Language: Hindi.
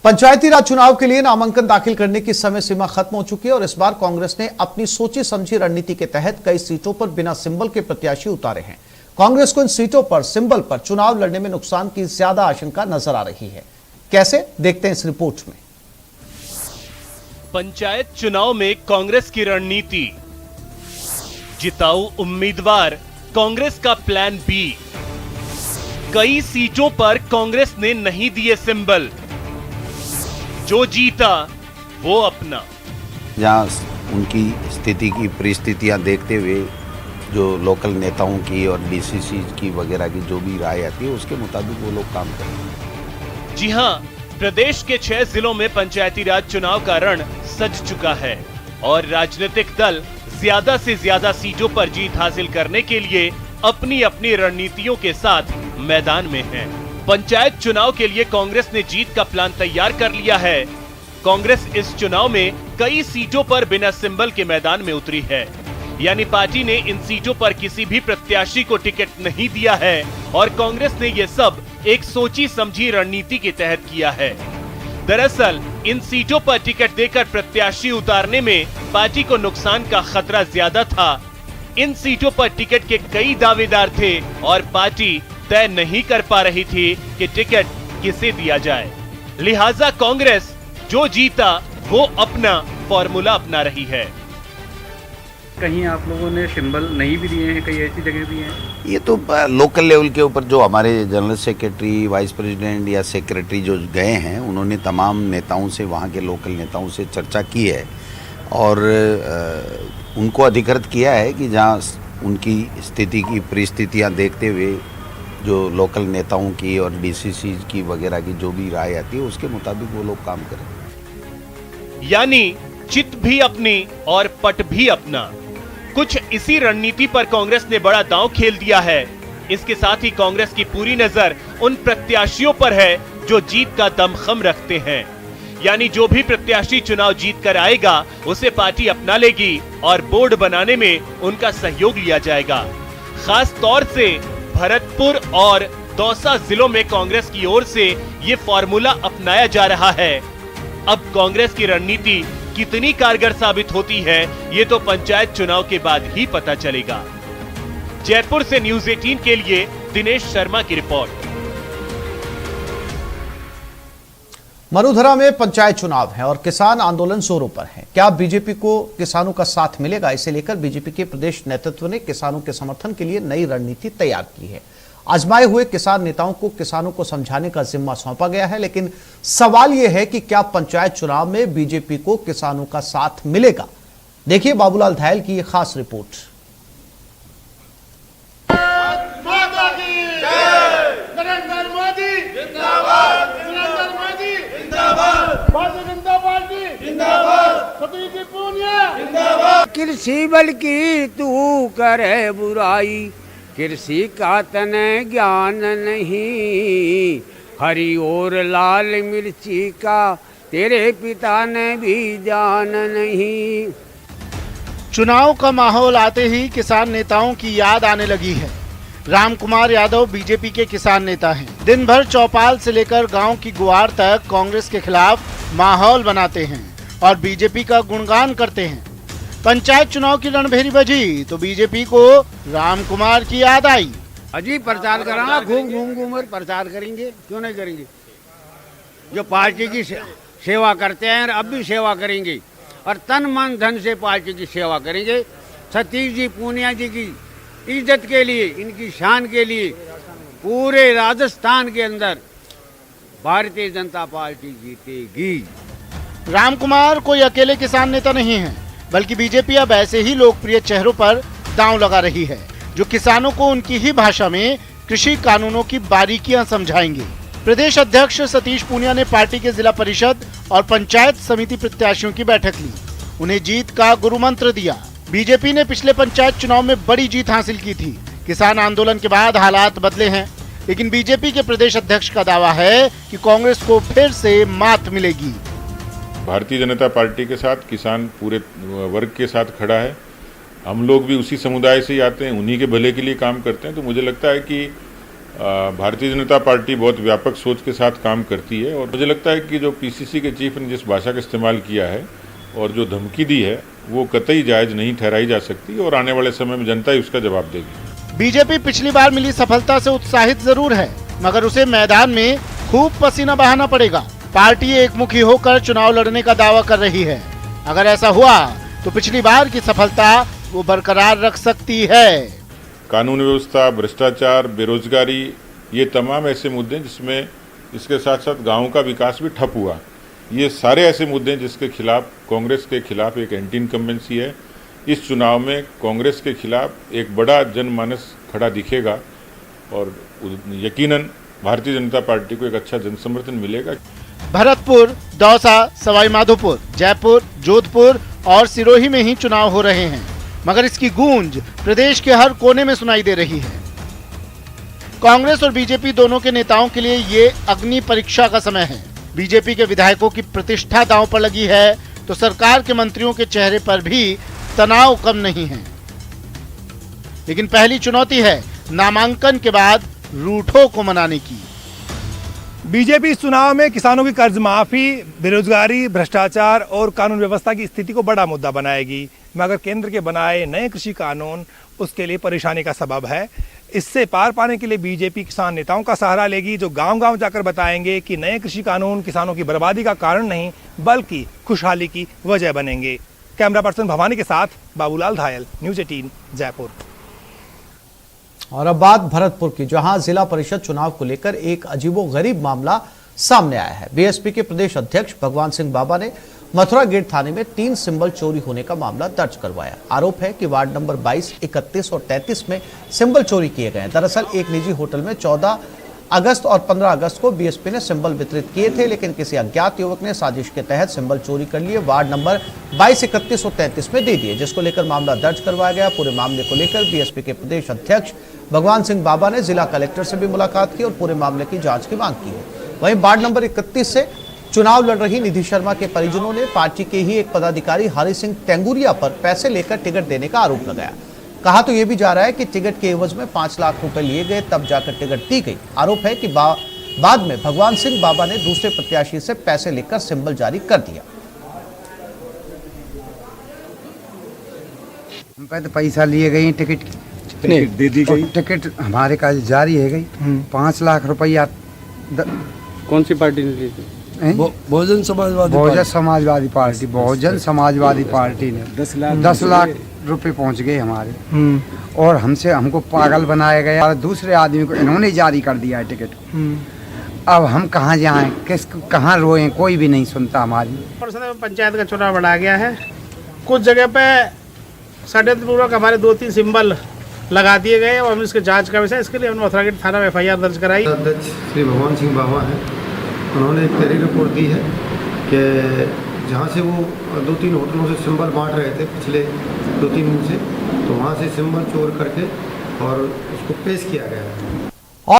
पंचायती राज चुनाव के लिए नामांकन दाखिल करने की समय सीमा खत्म हो चुकी है और इस बार कांग्रेस ने अपनी सोची समझी रणनीति के तहत कई सीटों पर बिना सिंबल के प्रत्याशी उतारे हैं। कांग्रेस को इन सीटों पर सिंबल पर चुनाव लड़ने में नुकसान की ज्यादा आशंका नजर आ रही है। कैसे, देखते हैं इस रिपोर्ट में। पंचायत चुनाव में कांग्रेस की रणनीति, जिताऊ उम्मीदवार कांग्रेस का प्लान बी। कई सीटों पर कांग्रेस ने नहीं दिए सिंबल, जो जीता वो अपना। जहाँ उनकी स्थिति की परिस्थितियां देखते हुए जो लोकल नेताओं की और डीसीसी की वगैरह की जो भी राय आती है उसके मुताबिक वो लोग काम करेंगे। जी हां, प्रदेश के 6 जिलों में पंचायती राज चुनाव का रण सज चुका है और राजनीतिक दल ज्यादा से ज्यादा सीटों पर जीत हासिल करने के लिए अपनी अपनी रणनीतियों के साथ मैदान में हैं। पंचायत चुनाव के लिए कांग्रेस ने जीत का प्लान तैयार कर लिया है। कांग्रेस इस चुनाव में कई सीटों पर बिना सिंबल के मैदान में उतरी है, यानी पार्टी ने इन सीटों पर किसी भी प्रत्याशी को टिकट नहीं दिया है और कांग्रेस ने ये सब एक सोची समझी रणनीति के तहत किया है। दरअसल इन सीटों पर टिकट देकर प्रत्याशी उतारने में पार्टी को नुकसान का खतरा ज्यादा था। इन सीटों पर टिकट के कई दावेदार थे और पार्टी तय नहीं कर पा रही थी कि टिकट किसे दिया जाए। लिहाजा कांग्रेस जो जीता वो अपना फॉर्मूला अपना रही है। कहीं आप लोगों ने सिंबल नहीं भी दिए हैं, कई ऐसी जगह भी हैं। ये तो लोकल लेवल के ऊपर जो हमारे जनरल सेक्रेटरी, वाइस प्रेसिडेंट या सेक्रेटरी जो गए हैं उन्होंने तमाम नेताओं से, वहाँ के लोकल नेताओं से चर्चा की है और उनको अधिकृत किया है कि जहाँ उनकी स्थिति की परिस्थितियाँ देखते हुए जो लोकल नेताओं की और डीसीसी की वगैरह की जो भी राय आती है उसके मुताबिक वो लोग काम करें। यानी चित भी अपनी और पट भी अपना। कुछ इसी रणनीति पर कांग्रेस ने बड़ा दांव खेल दिया है। इसके साथ ही कांग्रेस की पूरी नजर उन प्रत्याशियों पर है जो जीत का दमखम रखते हैं, यानी जो भी प्रत्याशी चुनाव जीत कर आएगा उसे पार्टी अपना लेगी और बोर्ड बनाने में उनका सहयोग लिया जाएगा। खास तौर से भरतपुर और दौसा जिलों में कांग्रेस की ओर से ये फॉर्मूला अपनाया जा रहा है। अब कांग्रेस की रणनीति कितनी कारगर साबित होती है ये तो पंचायत चुनाव के बाद ही पता चलेगा। जयपुर से न्यूज़ 18 के लिए दिनेश शर्मा की रिपोर्ट। मरुधरा में पंचायत चुनाव है और किसान आंदोलन जोरों पर है। क्या बीजेपी को किसानों का साथ मिलेगा, इसे लेकर बीजेपी के प्रदेश नेतृत्व ने किसानों के समर्थन के लिए नई रणनीति तैयार की है। आजमाए हुए किसान नेताओं को किसानों को समझाने का जिम्मा सौंपा गया है, लेकिन सवाल यह है कि क्या पंचायत चुनाव में बीजेपी को किसानों का साथ मिलेगा। देखिए बाबूलाल धायल की यह खास रिपोर्ट। कृषि बल की तू करे बुराई, कृषि का तने ज्ञान नहीं, हरी और लाल मिर्ची का तेरे पिता ने भी जान नहीं। चुनाव का माहौल आते ही किसान नेताओं की याद आने लगी है। रामकुमार यादव बीजेपी के किसान नेता हैं। दिन भर चौपाल से लेकर गांव की गुआर तक कांग्रेस के खिलाफ माहौल बनाते हैं और बीजेपी का गुणगान करते हैं। पंचायत चुनाव की रणभेरी बजी तो बीजेपी को रामकुमार की याद आई। अजीब प्रचार करा, घूम घूम कर प्रचार करेंगे, क्यों नहीं करेंगे। जो पार्टी की सेवा करते हैं अब भी सेवा करेंगे और तन मन धन से पार्टी की सेवा करेंगे। सतीश जी, पूनिया जी की इज्जत के लिए, इनकी शान के लिए पूरे राजस्थान के अंदर भारतीय जनता पार्टी जीतेगी। रामकुमार कोई अकेले किसान नेता नहीं है, बल्कि बीजेपी अब ऐसे ही लोकप्रिय चेहरों पर दांव लगा रही है जो किसानों को उनकी ही भाषा में कृषि कानूनों की बारीकियां समझाएंगे। प्रदेश अध्यक्ष सतीश पूनिया ने पार्टी के जिला परिषद और पंचायत समिति प्रत्याशियों की बैठक ली, उन्हें जीत का गुरु मंत्र दिया। बीजेपी ने पिछले पंचायत चुनाव में बड़ी जीत हासिल की थी। किसान आंदोलन के बाद हालात बदले हैं, लेकिन बीजेपी के प्रदेश अध्यक्ष का दावा है कि कांग्रेस को फिर से मात मिलेगी। भारतीय जनता पार्टी के साथ किसान पूरे वर्ग के साथ खड़ा है। हम लोग भी उसी समुदाय से ही आते हैं, उन्हीं के भले के लिए काम करते हैं। तो मुझे लगता है कि भारतीय जनता पार्टी बहुत व्यापक सोच के साथ काम करती है और मुझे लगता है कि जो पीसीसी के चीफ ने जिस भाषा का इस्तेमाल किया है और जो धमकी दी है वो कतई जायज नहीं ठहराई जा सकती और आने वाले समय में जनता ही उसका जवाब देगी। बीजेपी पिछली बार मिली सफलता से उत्साहित जरूर है, मगर उसे मैदान में खूब पसीना बहाना पड़ेगा। पार्टी एकमुखी होकर चुनाव लड़ने का दावा कर रही है। अगर ऐसा हुआ तो पिछली बार की सफलता वो बरकरार रख सकती है। कानून व्यवस्था, भ्रष्टाचार, बेरोजगारी, ये तमाम ऐसे मुद्दे जिसमें इसके साथ साथ गाँव का विकास भी ठप हुआ, ये सारे ऐसे मुद्दे जिसके खिलाफ कांग्रेस के खिलाफ एक एंटी इनकम्बेंसी है। इस चुनाव में कांग्रेस के खिलाफ एक बड़ा जनमानस खड़ा दिखेगा और यकीनन भारतीय जनता पार्टी को एक अच्छा जनसमर्थन मिलेगा। भरतपुर, दौसा, सवाई माधोपुर, जयपुर, जोधपुर और सिरोही में ही चुनाव हो रहे हैं, मगर इसकी गूंज प्रदेश के हर कोने में सुनाई दे रही है। कांग्रेस और बीजेपी दोनों के नेताओं के लिए ये अग्नि परीक्षा का समय है। बीजेपी के विधायकों की प्रतिष्ठा दांव पर लगी है तो सरकार के मंत्रियों के चेहरे पर भी तनाव कम नहीं है। लेकिन पहली चुनौती है नामांकन के बाद रूठों को मनाने की। बीजेपी इस चुनाव में किसानों की कर्ज माफी, बेरोजगारी, भ्रष्टाचार और कानून व्यवस्था की स्थिति को बड़ा मुद्दा बनाएगी, मगर केंद्र के बनाए नए कृषि कानून उसके लिए परेशानी का सबब है। इससे पार पाने के लिए बीजेपी किसान नेताओं का सहारा लेगी, जो गांव-गांव जाकर बताएंगे कि नए कृषि कानून किसानों की बर्बादी का कारण नहीं बल्कि खुशहाली की वजह बनेंगे। कैमरा पर्सन भवानी के साथ बाबूलाल धायल, न्यूज 18 जयपुर। और अब बात भरतपुर की, जहां जिला परिषद चुनाव को लेकर एक अजीबोगरीब मामला सामने आया है। बीएसपी के प्रदेश अध्यक्ष भगवान सिंह बाबा ने मथुरा गेट थाने में 3 सिंबल चोरी होने का मामला दर्ज करवाया। आरोप है कि वार्ड नंबर 22, 31 और 33 में सिंबल चोरी किए गए। दरअसल एक निजी होटल में 14 अगस्त और 15 अगस्त को बीएसपी ने सिंबल वितरित किए थे, लेकिन किसी अज्ञात युवक ने साजिश के तहत सिंबल चोरी कर लिए वार्ड नंबर 22, 31 और 33 में दे दिए, जिसको लेकर मामला दर्ज करवाया गया। पूरे मामले को लेकर बीएसपी के प्रदेश अध्यक्ष भगवान सिंह बाबा ने जिला कलेक्टर से भी मुलाकात की और पूरे मामले की जांच की मांग की है। वहीं वार्ड नंबर 31 से चुनाव लड़ रही निधि शर्मा के परिजनों ने पार्टी के ही एक पदाधिकारी हरि सिंह टेंगुरिया पर पैसे लेकर टिकट देने का आरोप लगाया। कहा तो यह भी जा रहा है कि टिकट के एवज में 5 लाख रुपए लिए गए, तब जाकर टिकट दी गई। आरोप है कि बाद में भगवान सिंह बाबा ने दूसरे प्रत्याशी से पैसे लेकर सिंबल जारी कर दिया। हम पे तो पैसा लिए गई, टिकट दे दी गई, टिकट हमारे का जारी है गई। 5 लाख रुपया कौन सी पार्टी ने दी थी? बहुजन समाजवादी पार्टी ने 10 लाख रुपए पहुंच गए हमारे, और हमको पागल बनाया गया और दूसरे आदमी को इन्होंने जारी कर दिया है टिकट। अब हम कहाँ जाएं, कहाँ रोएं, कोई भी नहीं सुनता हमारी। पंचायत का चुनाव बढ़ा गया है। कुछ जगह पे षड्यंत्रपूर्वक हमारे 2-3 सिंबल लगा दिए गए और हम इसके जांच का विषय, इसके लिए हमने मथुरा गेट थाना में FIR दर्ज कराई। अध्यक्ष श्री भगवान सिंह बाबा हैं, उन्होंने एक तहरीर रिपोर्ट दी है कि जहाँ से वो 2-3 होटलों से सिंबल बांट रहे थे पिछले 2-3 दिन से, तो वहाँ से सिंबल चोर करके और उसको पेश किया गया है।